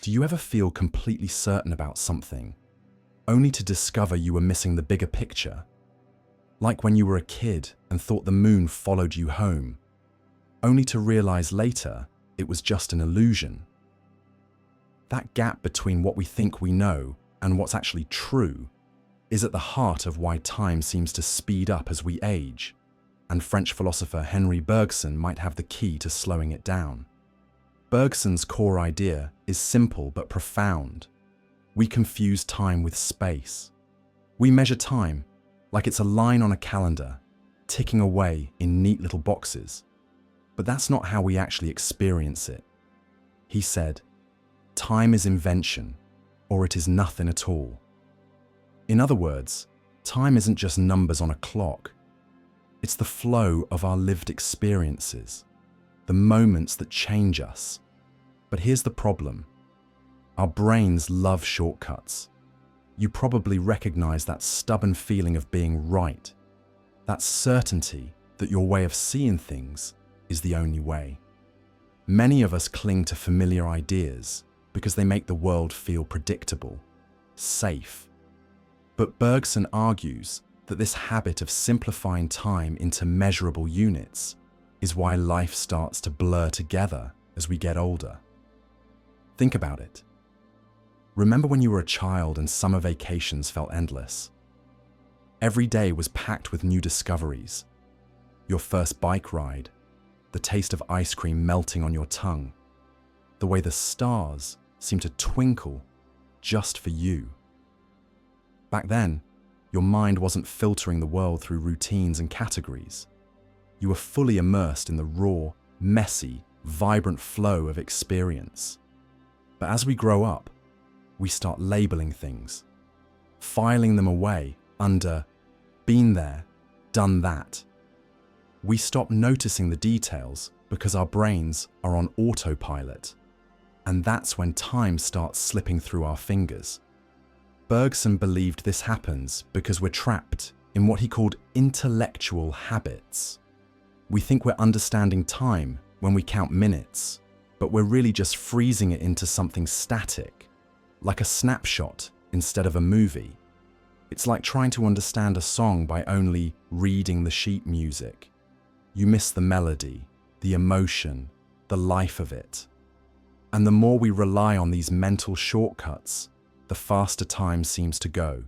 Do you ever feel completely certain about something, only to discover you were missing the bigger picture? Like when you were a kid and thought the moon followed you home, only to realize later it was just an illusion. That gap between what we think we know and what's actually true is at the heart of why time seems to speed up as we age, and French philosopher Henri Bergson might have the key to slowing it down. Bergson's core idea is simple but profound. We confuse time with space. We measure time like it's a line on a calendar, ticking away in neat little boxes. But that's not how we actually experience it. He said, "Time is invention, or it is nothing at all." In other words, time isn't just numbers on a clock. It's the flow of our lived experiences, the moments that change us. But here's the problem. Our brains love shortcuts. You probably recognize that stubborn feeling of being right, that certainty that your way of seeing things is the only way. Many of us cling to familiar ideas because they make the world feel predictable, safe. But Bergson argues that this habit of simplifying time into measurable units is why life starts to blur together as we get older. Think about it. Remember when you were a child and summer vacations felt endless? Every day was packed with new discoveries. Your first bike ride, the taste of ice cream melting on your tongue, the way the stars seemed to twinkle just for you. Back then, your mind wasn't filtering the world through routines and categories. You were fully immersed in the raw, messy, vibrant flow of experience. But as we grow up, we start labeling things, filing them away under "been there, done that." We stop noticing the details because our brains are on autopilot, and that's when time starts slipping through our fingers. Bergson believed this happens because we're trapped in what he called intellectual habits. We think we're understanding time when we count minutes, but we're really just freezing it into something static, like a snapshot instead of a movie. It's like trying to understand a song by only reading the sheet music. You miss the melody, the emotion, the life of it. And the more we rely on these mental shortcuts, the faster time seems to go.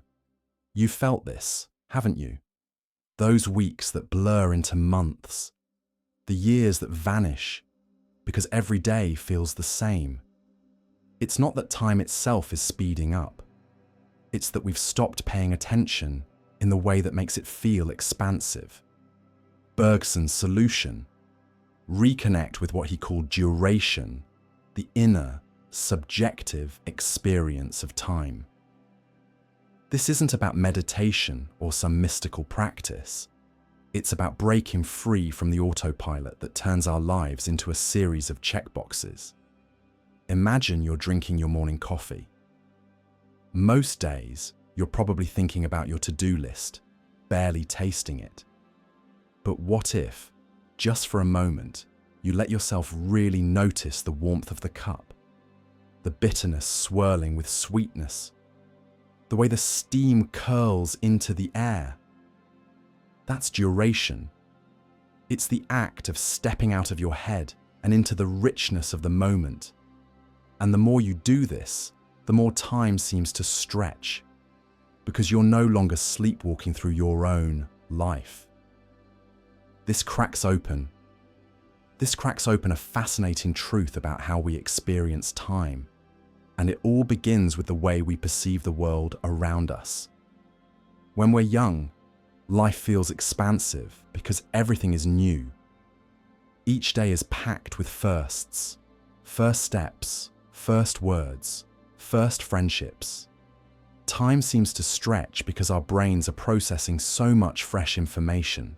You've felt this, haven't you? Those weeks that blur into months, the years that vanish, because every day feels the same. It's not that time itself is speeding up. It's that we've stopped paying attention in the way that makes it feel expansive. Bergson's solution: reconnect with what he called duration, the inner, subjective experience of time. This isn't about meditation or some mystical practice. It's about breaking free from the autopilot that turns our lives into a series of checkboxes. Imagine you're drinking your morning coffee. Most days, you're probably thinking about your to-do list, barely tasting it. But what if, just for a moment, you let yourself really notice the warmth of the cup, the bitterness swirling with sweetness, the way the steam curls into the air? That's duration. It's the act of stepping out of your head and into the richness of the moment. And the more you do this, the more time seems to stretch, because you're no longer sleepwalking through your own life. This cracks open a fascinating truth about how we experience time, and it all begins with the way we perceive the world around us. When we're young, life feels expansive because everything is new. Each day is packed with firsts, first steps, first words, first friendships. Time seems to stretch because our brains are processing so much fresh information.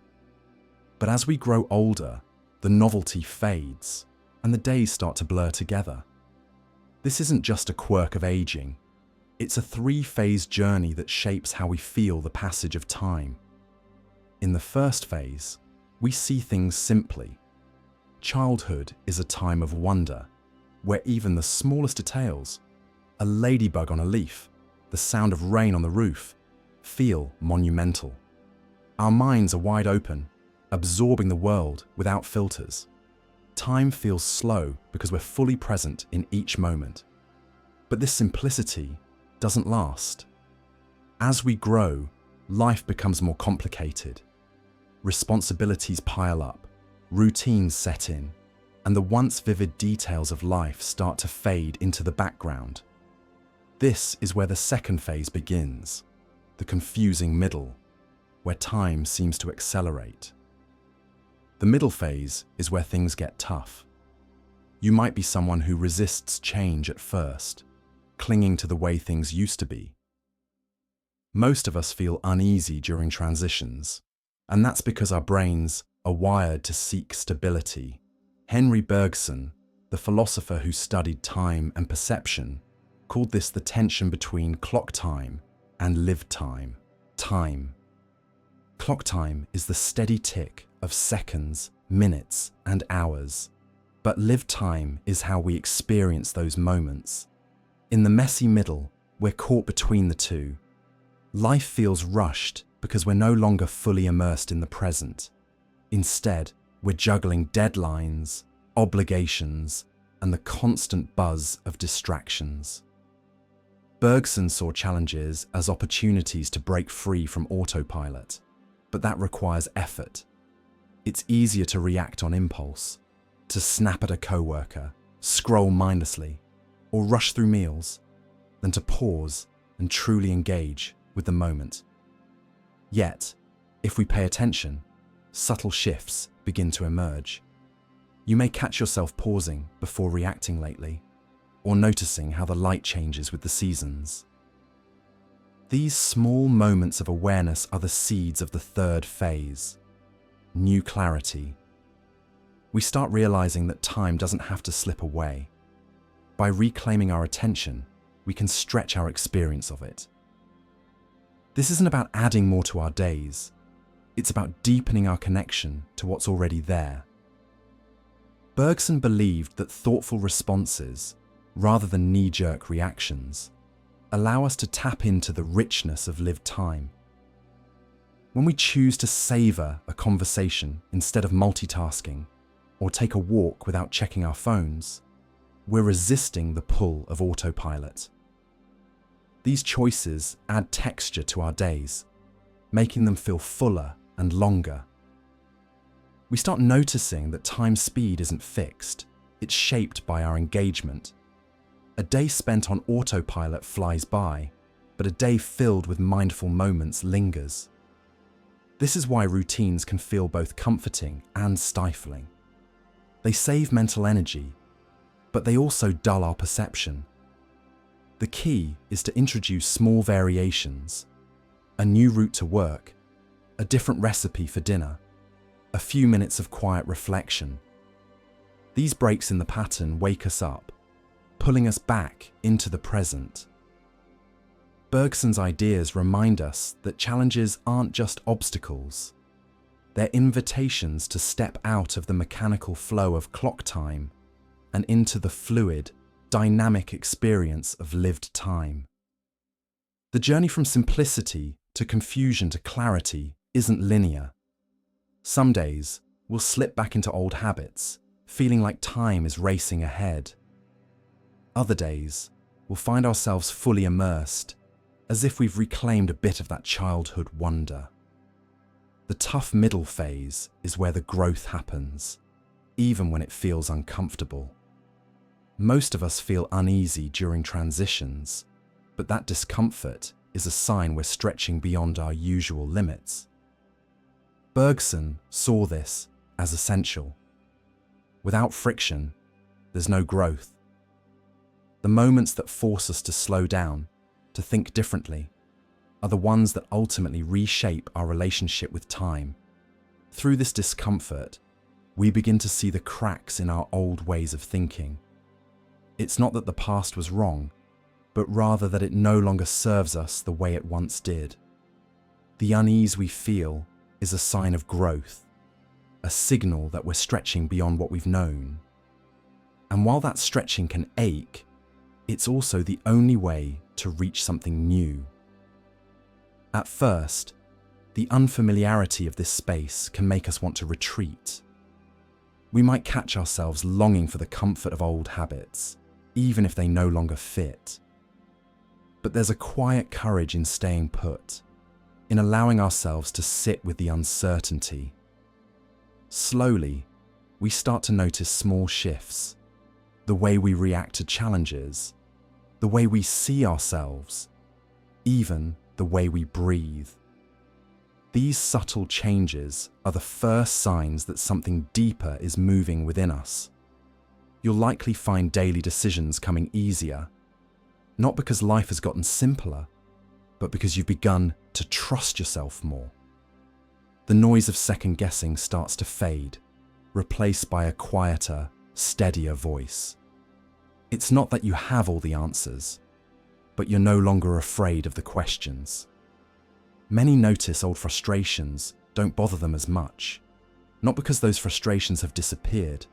But as we grow older, the novelty fades and the days start to blur together. This isn't just a quirk of aging. It's a three-phase journey that shapes how we feel the passage of time. In the first phase, we see things simply. Childhood is a time of wonder, where even the smallest details a ladybug on a leaf, the sound of rain on the roof feel monumental. Our minds are wide open, absorbing the world without filters. Time feels slow because we're fully present in each moment. But this simplicity doesn't last. As we grow, life becomes more complicated. Responsibilities pile up, routines set in, and the once vivid details of life start to fade into the background. This is where the second phase begins, the confusing middle, where time seems to accelerate. The middle phase is where things get tough. You might be someone who resists change at first, clinging to the way things used to be. Most of us feel uneasy during transitions, and that's because our brains are wired to seek stability. Henri Bergson, the philosopher who studied time and perception, called this the tension between clock time and lived time. Time. Clock time is the steady tick of seconds, minutes, and hours. But lived time is how we experience those moments. In the messy middle, we're caught between the two. Life feels rushed because we're no longer fully immersed in the present. Instead, we're juggling deadlines, obligations, and the constant buzz of distractions. Bergson saw challenges as opportunities to break free from autopilot, but that requires effort. It's easier to react on impulse, to snap at a coworker, scroll mindlessly, or rush through meals, than to pause and truly engage with the moment. Yet, if we pay attention, subtle shifts begin to emerge. You may catch yourself pausing before reacting lately, or noticing how the light changes with the seasons. These small moments of awareness are the seeds of the third phase, new clarity. We start realizing that time doesn't have to slip away. By reclaiming our attention, we can stretch our experience of it. This isn't about adding more to our days. It's about deepening our connection to what's already there. Bergson believed that thoughtful responses, rather than knee-jerk reactions, allow us to tap into the richness of lived time. When we choose to savor a conversation instead of multitasking, or take a walk without checking our phones, we're resisting the pull of autopilot. These choices add texture to our days, making them feel fuller and longer. We start noticing that time's speed isn't fixed, it's shaped by our engagement. A day spent on autopilot flies by, but a day filled with mindful moments lingers. This is why routines can feel both comforting and stifling. They save mental energy, but they also dull our perception. The key is to introduce small variations, a new route to work, a different recipe for dinner, a few minutes of quiet reflection. These breaks in the pattern wake us up, pulling us back into the present. Bergson's ideas remind us that challenges aren't just obstacles. They're invitations to step out of the mechanical flow of clock time and into the fluid, dynamic experience of lived time. The journey from simplicity to confusion to clarity isn't linear. Some days, we'll slip back into old habits, feeling like time is racing ahead. Other days, we'll find ourselves fully immersed, as if we've reclaimed a bit of that childhood wonder. The tough middle phase is where the growth happens, even when it feels uncomfortable. Most of us feel uneasy during transitions, but that discomfort is a sign we're stretching beyond our usual limits. Bergson saw this as essential. Without friction, there's no growth. The moments that force us to slow down, to think differently, are the ones that ultimately reshape our relationship with time. Through this discomfort, we begin to see the cracks in our old ways of thinking. It's not that the past was wrong, but rather that it no longer serves us the way it once did. The unease we feel is a sign of growth, a signal that we're stretching beyond what we've known. And while that stretching can ache, it's also the only way to reach something new. At first, the unfamiliarity of this space can make us want to retreat. We might catch ourselves longing for the comfort of old habits, even if they no longer fit. But there's a quiet courage in staying put, in allowing ourselves to sit with the uncertainty. Slowly, we start to notice small shifts, the way we react to challenges, the way we see ourselves, even the way we breathe. These subtle changes are the first signs that something deeper is moving within us. You'll likely find daily decisions coming easier, not because life has gotten simpler, but because you've begun to trust yourself more. The noise of second guessing starts to fade, replaced by a quieter, steadier voice. It's not that you have all the answers, but you're no longer afraid of the questions. Many notice old frustrations don't bother them as much, not because those frustrations have disappeared,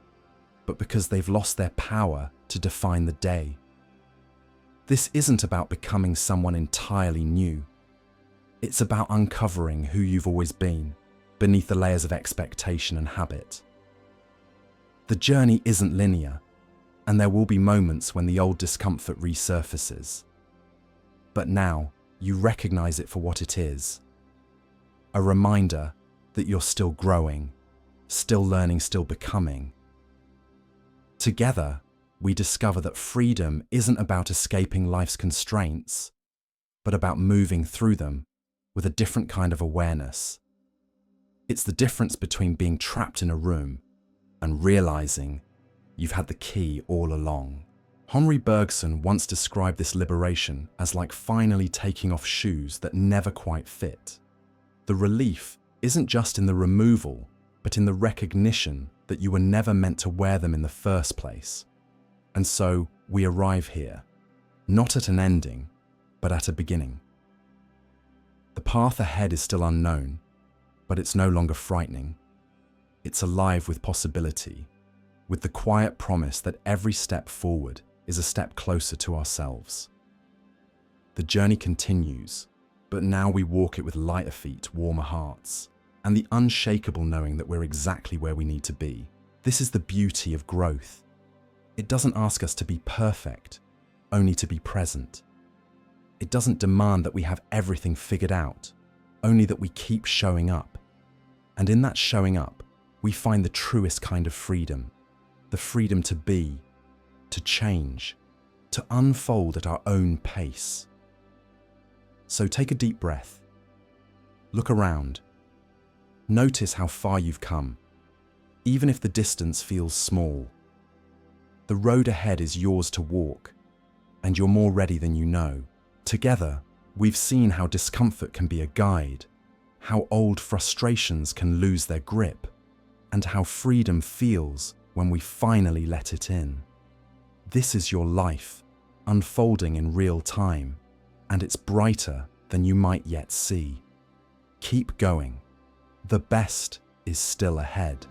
but because they've lost their power to define the day. This isn't about becoming someone entirely new. It's about uncovering who you've always been, beneath the layers of expectation and habit. The journey isn't linear, and there will be moments when the old discomfort resurfaces. But now, you recognize it for what it is. A reminder that you're still growing, still learning, still becoming. Together, we discover that freedom isn't about escaping life's constraints, but about moving through them with a different kind of awareness. It's the difference between being trapped in a room and realizing you've had the key all along. Henri Bergson once described this liberation as like finally taking off shoes that never quite fit. The relief isn't just in the removal, but in the recognition that you were never meant to wear them in the first place. And so we arrive here, not at an ending, but at a beginning. The path ahead is still unknown, but it's no longer frightening. It's alive with possibility, with the quiet promise that every step forward is a step closer to ourselves. The journey continues, but now we walk it with lighter feet, warmer hearts, and the unshakable knowing that we're exactly where we need to be. This is the beauty of growth. It doesn't ask us to be perfect, only to be present. It doesn't demand that we have everything figured out, only that we keep showing up. And in that showing up, we find the truest kind of freedom, the freedom to be, to change, to unfold at our own pace. So take a deep breath. Look around. Notice how far you've come, even if the distance feels small. The road ahead is yours to walk, and you're more ready than you know. Together, we've seen how discomfort can be a guide, how old frustrations can lose their grip, and how freedom feels when we finally let it in. This is your life, unfolding in real time, and it's brighter than you might yet see. Keep going. The best is still ahead.